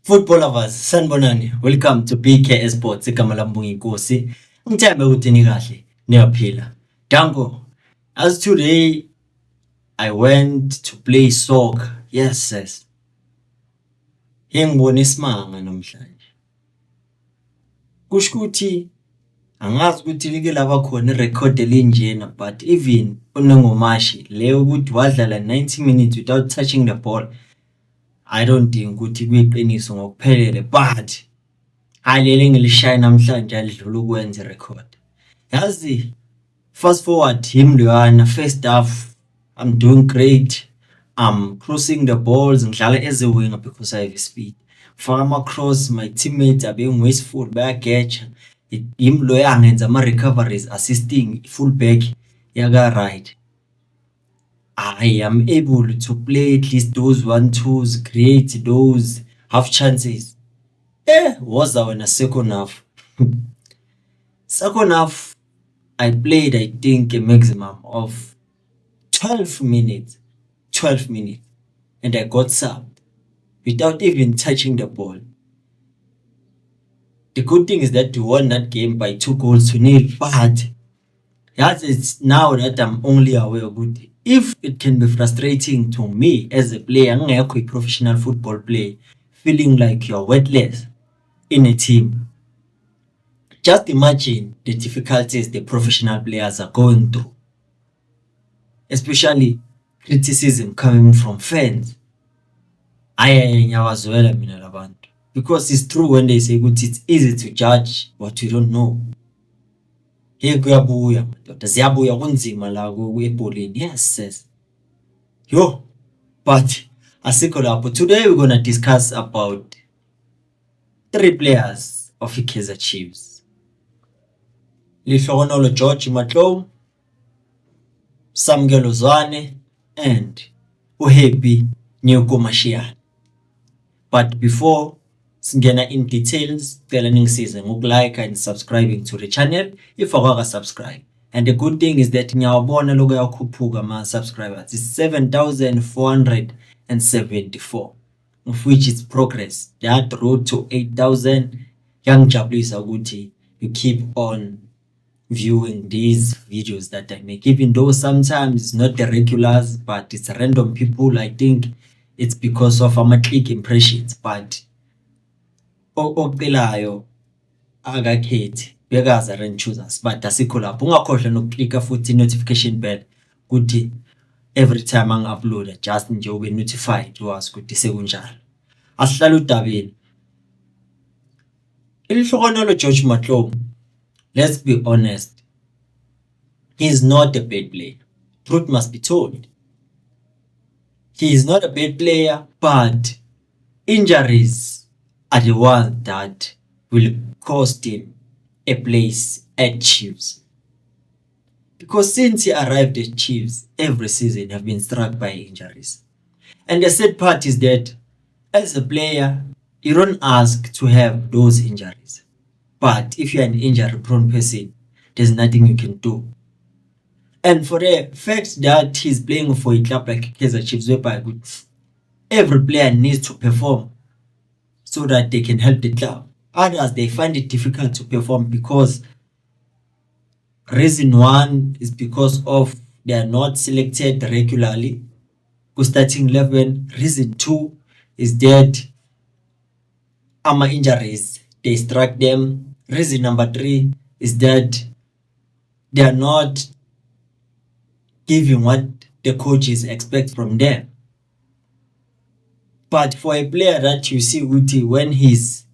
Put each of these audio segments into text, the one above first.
Football lovers, sanibonani. Welcome to BK Sports. Igama lami Mbongi Nkosi. Ngithembe ukuthi ni kahle, niyaphila. Dango, as today I went to play soccer. Yes. Ngibone isimanga namhlanje. Kusho ukuthi angazi ukuthi like laba khona irecord elinjena, but even uNongomashi le ukuthi wadlala 90 minutes without touching the ball, I don't think ukuthi kuyiqiniso ngokuphelele, but alele ngilishaye namhlanje alidlula ukwenza record. Yazi, fast forward him loyana, first half I'm doing great. I'm crossing the balls, ngidlala as a winger because I have speed. Fama cross, my teammates are being wasteful, bayageja. Him loya ngenza ama recoveries assisting fullback yaga right. I am able to play at least those 1-2s, create those half chances. Was our in a second half. Second half, I played, I think, a maximum of 12 minutes. 12 minutes. And I got subbed without even touching the ball. The good thing is that we won that game by 2-0, but it's now that I'm only aware of it. If it can be frustrating to me as a player, a professional football player, feeling like you're worthless in a team, just imagine the difficulties the professional players are going through, especially criticism coming from fans. Because it's true when they say it's easy to judge what you don't know. Kuyabuya madoda, ziyabuya kunzima la ebholeni. Yes. But asikho lapho. Today we're gonna discuss about 3 players of Kaizer Chiefs. Lihlohonolo George Matlou, Samkelo Zwane, and uHappy Nyokomashiane. But before singena in details, cela ningisize ngokulike and subscribing to the channel if awaka subscribe. And the good thing is that ngiyawabona lokho yakhuphuka ama subscribers. It's 7,474, of which is progress. That road to 8,000 yangijabulisa ukuthi you keep on viewing these videos that I make, even though sometimes it's not the regulars but it's random people. I think it's because of ama-click impressions, but ocelayo akakhethi bekaza rand choosers, but asikho lapho. Ungakhohlwa nokuklicka futhi notification bell ukuthi every time ngi-upload just nje ube notified wazi ukuthi sekunjalo. Asihlala udabeni. Ilihlohonolo George Matlou, let's be honest, he's not a bad player. Truth must be told. He is not a bad player, but injuries are the ones that will cost him a place at Chiefs. Because since he arrived at Chiefs, every season have been struck by injuries. And the sad part is that as a player, you don't ask to have those injuries. But if you're an injury-prone person, there's nothing you can do. And for the fact that he's playing for a club like Kaizer Chiefs, whereby every player needs to perform so that they can help the club. Others, they find it difficult to perform because reason one is because of they are not selected regularly starting 11. Reason 2 is that injuries, they struck them. Reason number 3 is that they are not giving what the coaches expect from them. But for a player that you see Uti when he's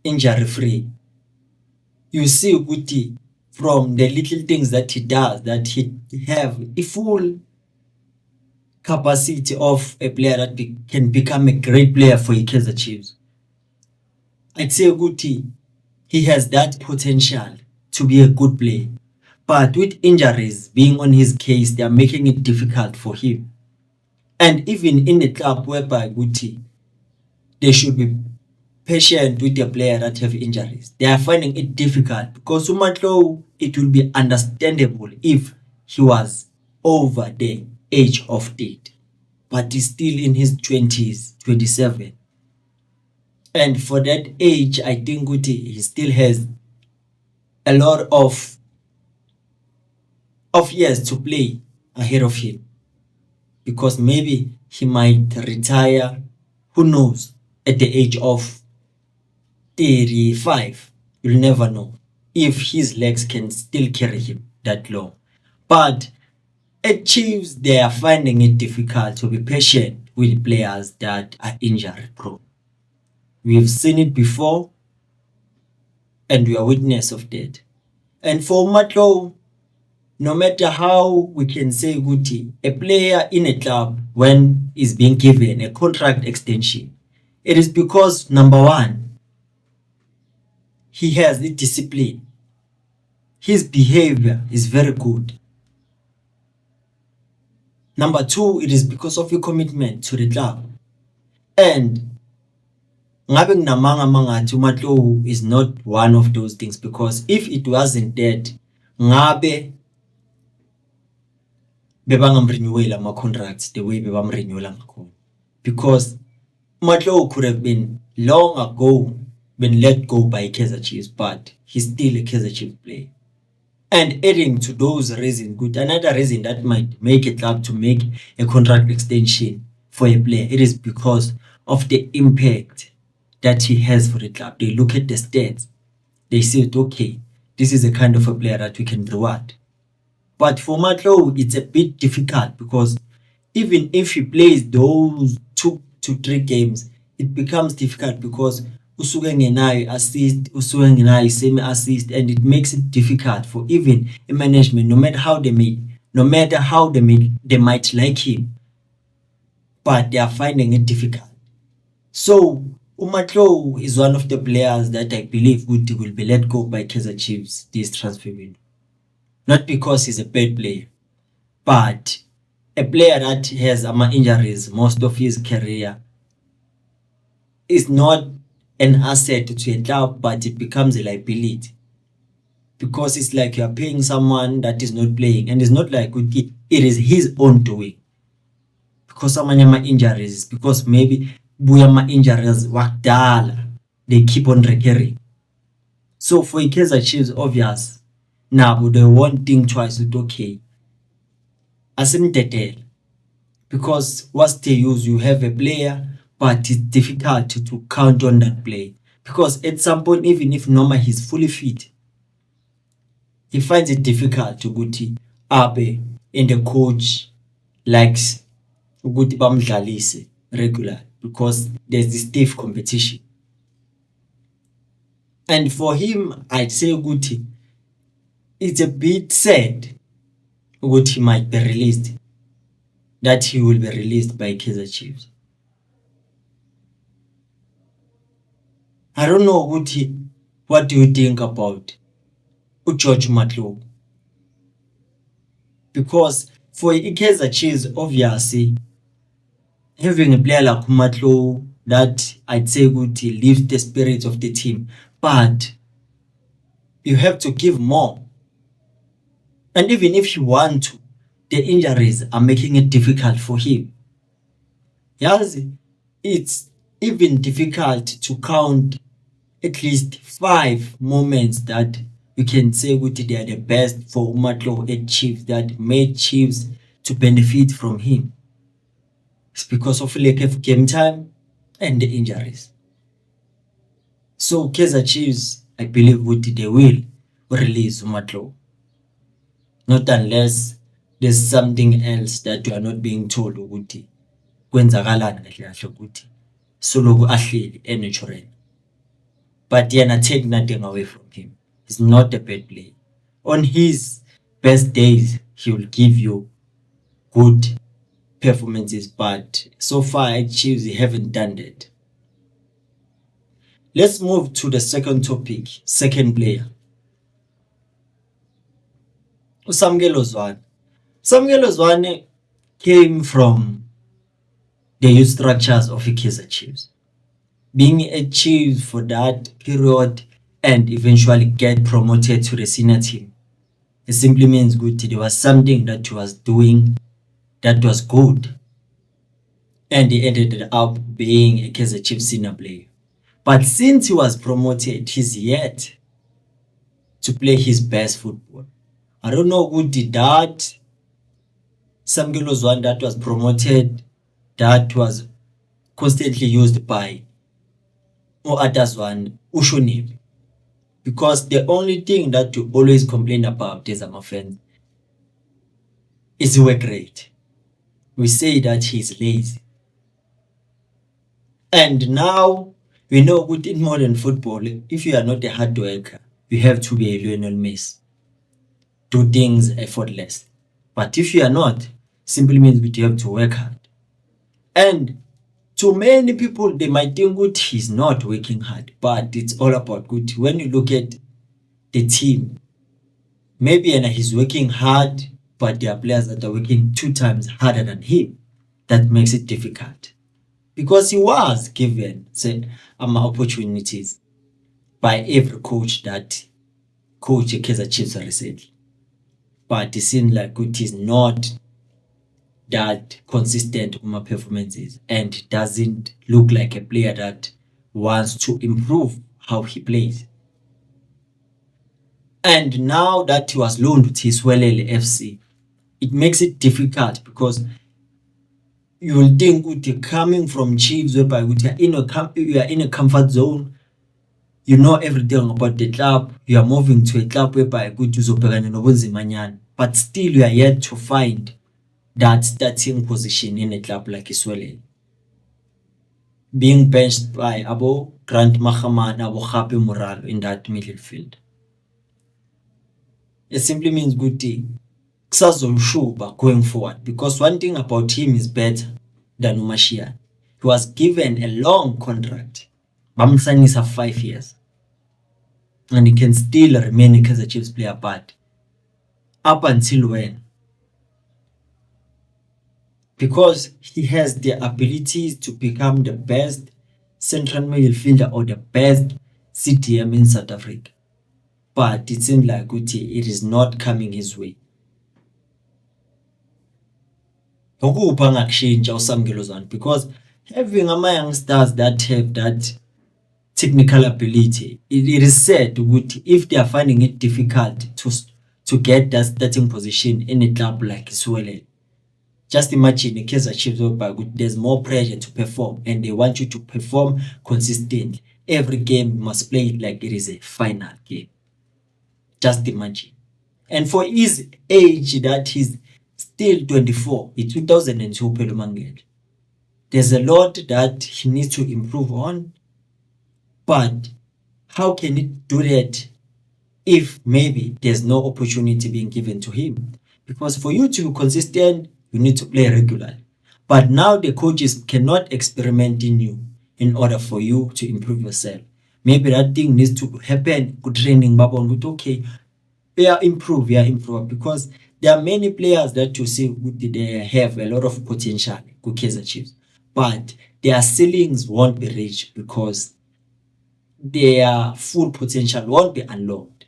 injury free, you see Uti from the little things that he does, that he have a full capacity of a player that can become a great player for Kaizer Chiefs. I'd say Uti, he has that potential to be a good player. But with injuries being on his case, they are making it difficult for him. And even in the club whereby Guti, they should be patient with the player that have injuries, they are finding it difficult because Matlou, it will be understandable if he was over the age of 8, but he's still in his 20s, 27. And for that age, I think he still has a lot of years to play ahead of him, because maybe he might retire, who knows, at the age of 35. You'll never know if his legs can still carry him that long. But at Chiefs, they are finding it difficult to be patient with players that are injury prone. We've seen it before, and we are witness of that. And for Matlow, no matter how we can say Guti, a player in a club when is being given a contract extension, it is because number one, he has the discipline. His behavior is very good. Number two, it is because of your commitment to the club. And ngabe nginamanga mangathi uMatlowu is not one of those things, because if it wasn't that, ngabe bebangamrenewela ama-contracts the way bebamrenewela ngakhona. Because Matlowu could have been long ago been let go by Kaizer Chiefs, but he's still a Kaizer Chiefs player. And adding to those reasons, another reason that might make a club to make a contract extension for a player, it is because of the impact that he has for the club. They look at the stats, they say, okay, this is the kind of a player that we can reward. But for Matlowu, it's a bit difficult, because even if he plays those 2 to 3 games, it becomes difficult because usuke ngenayo assist, usuke ngenayo same assist, and it makes it difficult for even a management, no matter how they might like him, but they are finding it difficult. So uMatlowu is one of the players that I believe will be let go by Kaizer Chiefs this transfer window. Not because he's a bad player, but a player that has injuries most of his career is not an asset to a club, but it becomes a liability, because it's like you are paying someone that is not playing, and it's not like it is his own doing. Because amanye ama-injuries is because maybe buya ama-injuries wakudala, they keep on recurring. So for Kaizer Chiefs, obvious, nabo they won't think twice with okay, asimdedele, because what's the use? You have a player, but it's difficult to count on that player, because at some point, even if Noma he's fully fit, he finds it difficult to ukuthi abe and the coach likes ukuthi bamdlalise regular, because there's this stiff competition. And for him, I'd say ukuthi it's a bit sad ukuthi he might be released, that he will be released by Kaizer Chiefs. I don't know ukuthi, what do you think about George Matlowu? Because for Kaizer Chiefs, obviously, having a player like Matlowu, that I'd say ukuthi lifts the spirit of the team, but you have to give more. And even if you want to, the injuries are making it difficult for him. Yes, it's even difficult to count at least 5 moments that you can say they are the best for Matlowu at Chiefs, that made Chiefs to benefit from him. It's because of lack of game time and the injuries. So Kaizer Chiefs, I believe they will release Matlowu, not unless there's something else that you are not being told ukuthi kwenzakalani kahle kahle ukuthi soloku ahleli natural. But yena take nothing away from him. He's not a bad player. On his best days, he will give you good performances, but so far at Chiefs, he haven't done that. Let's move to the second topic, second player. uSamkelo Zwane. Samkelo Zwane came from the youth structures of Kaizer Chiefs. Being a Chiefs for that period and eventually get promoted to the senior team, it simply means there was something that he was doing that was good, and he ended up being a Kaizer Chiefs senior player. But since he was promoted, he's yet to play his best football. I don't know who did that. Samkelo Zwane that was promoted, that was constantly used by Atazwan Ushonip. Because the only thing that you always complain about as a friend is work rate. We say that he's lazy. And now we know good in modern football, if you are not a hard worker, you have to be a Lionel Messi. Do things effortless. But if you are not, simply means that you have to work hard. And to many people, they might think good he's not working hard, but it's all about good. When you look at the team, maybe he's working hard, but there are players that are working 2 times harder than him. That makes it difficult. Because he was given opportunities by every coach that coach Kaizer Chiefs recently. But it seems like it is not that consistent with my performances and doesn't look like a player that wants to improve how he plays. And now that he was loaned to Swelele FC, it makes it difficult because you will think you're coming from Chiefs whereby you are in a comfort zone. You know everything about the club. You are moving to a club whereby but still you are yet to find that starting position in a club like Iswelele. Being benched by Abo Grant Mahaman, Abo Happy Moral in that midfield. It simply means good thing. Shuba going forward, because one thing about him is better than Umashian. He was given a long contract. Bamsanisa 5 years. And he can still remain a Kaizer Chiefs player, but up until when? Because he has the abilities to become the best central midfielder or the best CDM in South Africa. But it seems like it is not coming his way. Because having youngsters that have that technical ability, it is said if they are finding it difficult to get that starting position in a club like Swelele, just imagine the Kaizer Chiefs whereby there's more pressure to perform and they want you to perform consistently. Every game you must play it like it is a final game. Just imagine. And for his age that he's still 24, it's 2002 Pelumangel. There's a lot that he needs to improve on. But how can he do that if maybe there's no opportunity being given to him? Because for you to be consistent, you need to play regularly. But now the coaches cannot experiment in you in order for you to improve yourself. Maybe that thing needs to happen. Good training, Babon, okay, improve, because there are many players that you see they have a lot of potential, Kaizer Chiefs, but their ceilings won't be reached because their full potential won't be unlocked.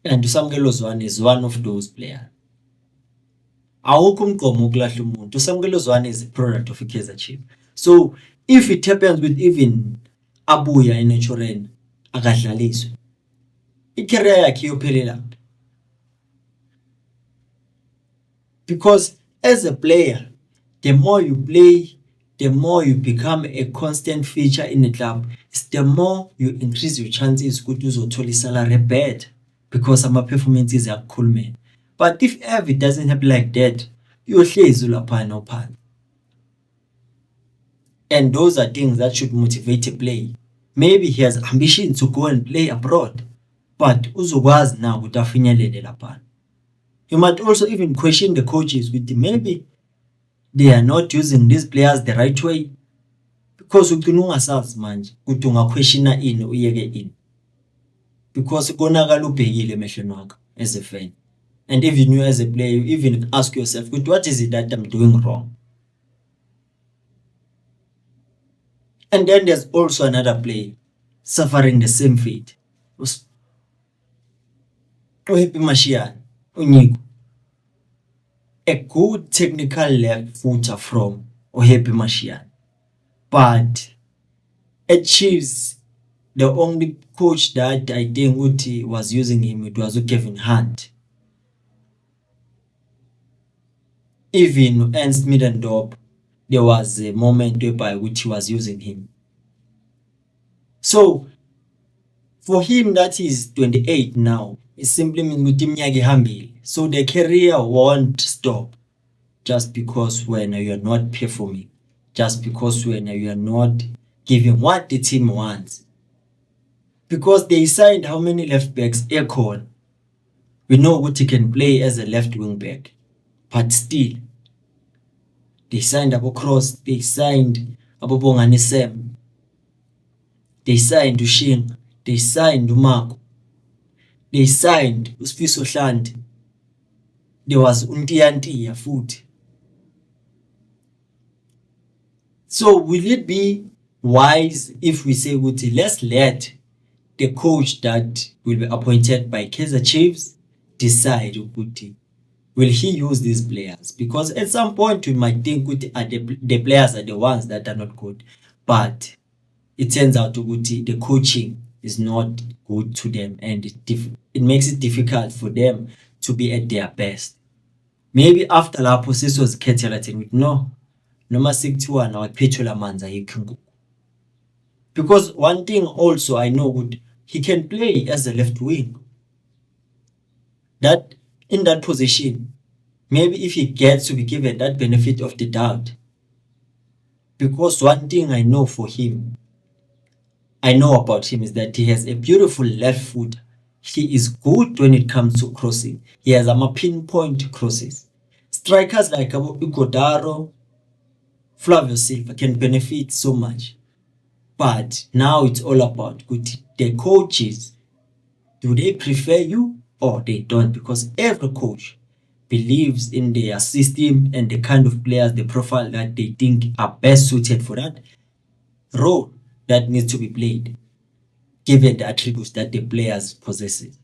And Samkelo Zwane is one of those players. Samkelo Zwane is a product of Kaizer Chiefs. So if it happens with even Abuya in Echoren, akadlaliswe, i-career yakhe iyophelela. Because as a player, the more you play, the more you become a constant feature in the club, the more you increase your chances to uzothola salary better, because some performances are cool, man. But if ever it doesn't happen like that, uyohlezi lapha nophansi. And those are things that should motivate a player. Maybe he has ambition to go and play abroad, but uzokwazi na ukuthi afinyelele lapha. You might also even question the coaches with maybe they are not using these players the right way, because ugcina ungasazi manje ukuthi ungaquestiona ini uyeke ini, because konakala ubhekile emehlweni wakho as a fan. And even you as a player, you even ask yourself, what is it that I'm doing wrong? And then there's also another player suffering the same fate. Happy Mashian, Unyigo. A good technical left footer from Happy Mashian, but At Chiefs, the only coach that I think Uti was using him, it was Kevin Hunt. Even Ernst Middendorp, there was a moment whereby which he was using him. So for him that is 28 now, it simply means iminyaka ihambile. So the career won't stop just because when you are not performing, just because when you are not giving what the team wants. Because they signed how many left backs? Ekon. We know what he can play as a left wing back, but still, they signed Abo Cross, they signed Abo Bongani Sam, they signed Ushing, they signed Umarco, they signed Usifiso Hlanti. There was Untiantia futhi. So will it be wise if we say let's let the coach that will be appointed by Kaizer Chiefs decide will he use these players? Because at some point we might think the players are the ones that are not good, but it turns out the coaching is not good to them, and it makes it difficult for them to be at their best. Maybe after lapho sesizozikhethela thina ukuthi no, noma sekuthiwa nawaphetshula amanzi ayikho inkukhu. Because one thing also I know he can play as a left wing. That in that position, maybe if he gets to be given that benefit of the doubt. Because one thing I know about him is that he has a beautiful left foot. He is good when it comes to crossing. He has a pinpoint crosses. Strikers like Ighodaro, Flavio Silva can benefit so much. But now it's all about the coaches. Do they prefer you or they don't? Because every coach believes in their system and the kind of players, the profile that they think are best suited for that role that needs to be played, given the attributes that the players possesses.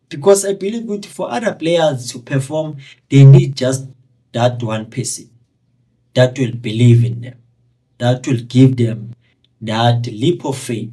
Because I believe for other players to perform, they need just that one person that will believe in them, that will give them that leap of faith